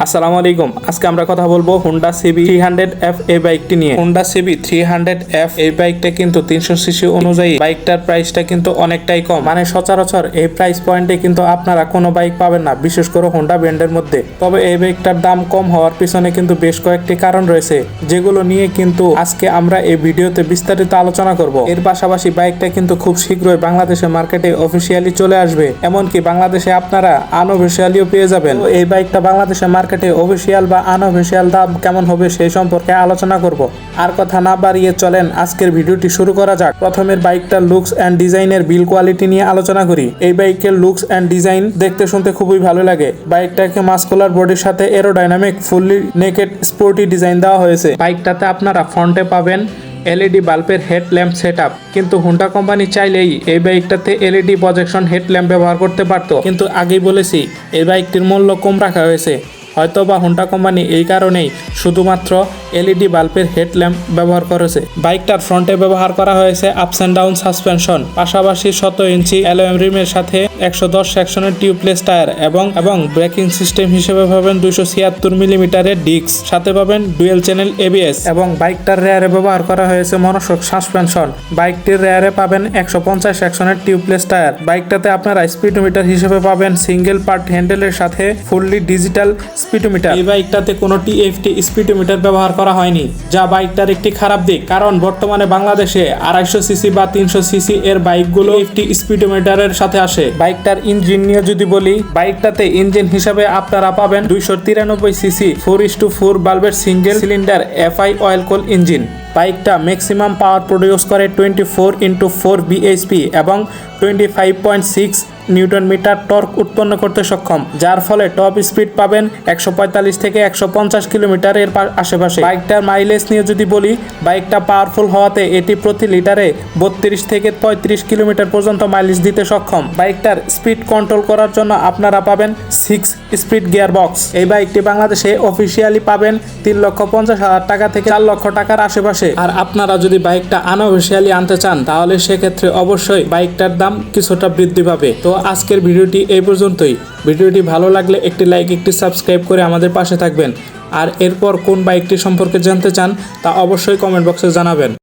আসসালামু আলাইকুম। আজকে আমরা কথা বলবো হোন্ডা সিবি 300F এই বাইকটি নিয়ে। হোন্ডা সিবি 300F এই বাইকটা কিন্তু 300 সিসি অনুযায়ী বাইকটার প্রাইসটা কিন্তু অনেকটাই কম, মানে সচরাচর এই প্রাইস পয়েন্টে কিন্তু আপনারা কোনো বাইক পাবেন না, বিশেষ করে হোন্ডা ব্র্যান্ডের মধ্যে। তবে এই বাইকটার দাম কম হওয়ার পিছনে কিন্তু বেশ কয়েকটি কারণ রয়েছে, যেগুলো নিয়ে কিন্তু আজকে আমরা এই ভিডিওতে বিস্তারিত আলোচনা করব। এর পাশাপাশি বাইকটা কিন্তু খুব শীঘ্রই বাংলাদেশের মার্কেটে অফিসিয়ালি চলে আসবে, এমনকি বাংলাদেশে আপনারা আনঅফিসিয়ালিও পেয়ে যাবেন। এই বাইকটা বাংলাদেশের মার্কেটে অফিসিয়াল বা আনঅফিসিয়াল দাম কেমন হবে সেই সম্পর্কে আলোচনা করব। আর কথা না বাড়িয়ে চলেন আজকের ভিডিওটি শুরু করা যাক। প্রথমের বাইকটার লুকস এন্ড ডিজাইনের বিল কোয়ালিটি নিয়ে আলোচনা করি। এই বাইকের লুকস এন্ড ডিজাইন দেখতে শুনতে খুবই ভালো লাগে। বাইকটাকে মাস্কুলার বডির সাথে aerodynamic fully naked sporty design দেওয়া হয়েছে। বাইকটাতে আপনারা ফ্রন্টে পাবেন এলইডি বাল্বের হেডল্যাম্প সেটআপ, কিন্তু হোন্ডা কোম্পানি চাইলেই এই বাইকটাতে এলইডি প্রজেকশন হেডল্যাম্প ব্যবহার করতে পারতো, কিন্তু আগেই বলেছি এই বাইকটির মূল্য কম রাখা হয়েছে। হয়তো বা হোন্ডা কোম্পানি এই কারণেই শুধুমাত্র এলইডি বাল্বের হেডল্যাম্প ব্যবহার করেছে। বাইকটার ফ্রন্টে ব্যবহার করা হয়েছে আপস অ্যান্ড ডাউন সাসপেনশন, পাশাপাশি 17 ইঞ্চি অ্যালুমিনিয়াম রিমের সাথে 110 সেকশনের টিউবলেস টায়ার এবং ব্রেকিং সিস্টেম হিসেবে পাবেন 276 মিলিমিটারের ডিস্ক, সাথে পাবেন ডুয়েল চ্যানেল এবিএস। এবং বাইকটার রেয়ারে ব্যবহার করা হয়েছে মনোশক সাসপেনশন। বাইকটির রেয়ারে পাবেন 150 সেকশনের টিউবলেস টায়ার। বাইকটাতে আপনারা স্পিডোমিটার হিসেবে পাবেন সিঙ্গেল পার্ট হ্যান্ডেলের সাথে ফুললি ডিজিটাল স্পিডোমিটার। এই বাইকটাতে কোনো টিএফটি স্পিডোমিটার ব্যবহার করা হয়নি, যা বাইকটার একটি খারাপ দিক, কারণ বর্তমানে বাংলাদেশে 250 সিসি বা 300 সিসি এর বাইকগুলো টিএফটি স্পিডোমিটারের সাথে আসে। বাইকটার ইঞ্জিন নিয়ে যদি বলি, বাইকটাতে ইঞ্জিন হিসাবে আপনারা পাবেন 293 সিসি 4:4 বাল্বের সিঙ্গেল সিলিন্ডার এফআই অয়েল কোল ইঞ্জিন। বাইকটা ম্যাক্সিমাম পাওয়ার প্রডিউস করে 24x4 বিএইচপি এবং 25.6 নিউটন মিটার টর্ক উৎপন্ন করতে সক্ষম, যার ফলে টপ স্পিড পাবেন 145 থেকে 150 কিলোমিটারের আশেপাশে। বাইকটার মাইলেজ নিয়ে যদি বলি, বাইকটা পাওয়ারফুল হওয়াতে এটি প্রতি লিটারে 32 থেকে 35 কিলোমিটার পর্যন্ত মাইলেজ দিতে সক্ষম। বাইকটার স্পিড কন্ট্রোল করার জন্য আপনারা পাবেন 6 স্পিড গিয়ার বক্স। এই বাইকটি বাংলাদেশে অফিসিয়ালি পাবেন 3,50,000 টাকা থেকে 4 লক্ষ টাকার আশেপাশে। আর আপনারা যদি বাইকটা আনঅফিসিয়ালি আনতে চান, তাহলে সেক্ষেত্রে অবশ্যই বাইকটার দাম কিছুটা বৃদ্ধি পাবে। তো আজকের ভিডিওটি এই পর্যন্তই। ভিডিওটি ভালো লাগলে একটি লাইক, একটি সাবস্ক্রাইব করে আমাদের পাশে থাকবেন। আর এরপর কোন বাইকটি সম্পর্কে জানতে চান তা অবশ্যই কমেন্ট বক্সে জানাবেন।